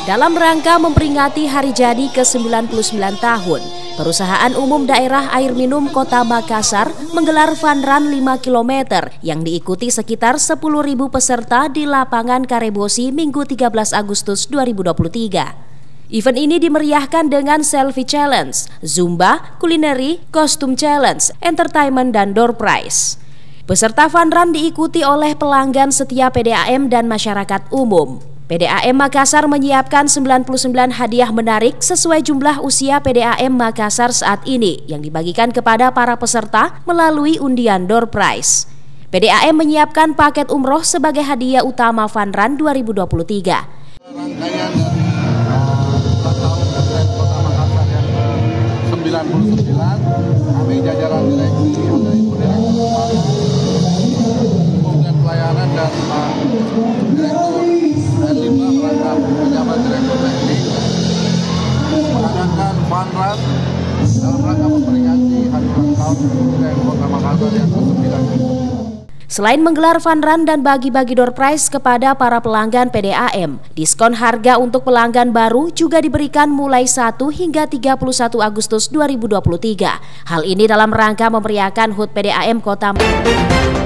Dalam rangka memperingati hari jadi ke-99 tahun, Perusahaan Umum Daerah Air Minum Kota Makassar menggelar Fun Run 5 km yang diikuti sekitar 10.000 peserta di lapangan Karebosi Minggu 13 Agustus 2023. Event ini dimeriahkan dengan selfie challenge, zumba, kulineri, kostum challenge, entertainment, dan door prize. Peserta Fun Run diikuti oleh pelanggan setia PDAM dan masyarakat umum. PDAM Makassar menyiapkan 99 hadiah menarik sesuai jumlah usia PDAM Makassar saat ini yang dibagikan kepada para peserta melalui undian door prize. PDAM menyiapkan paket umroh sebagai hadiah utama Fun Run 2023. Rangkaian tahun Kota Makassar yang ke-99, kami jajaran direksi ada Ibu Direktur Umum dan Pelayanan dan Pak Direktur dan 5 perangkat pejabat Direktur Teknik mengadakan Fun Run dalam rangka memperingati hari ulang tahun PDAM Kota Makassar yang ke-99. Selain menggelar Fun Run dan bagi-bagi door prize kepada para pelanggan PDAM, diskon harga untuk pelanggan baru juga diberikan mulai 1 hingga 31 Agustus 2023. Hal ini dalam rangka memeriahkan HUT PDAM Kota Makassar.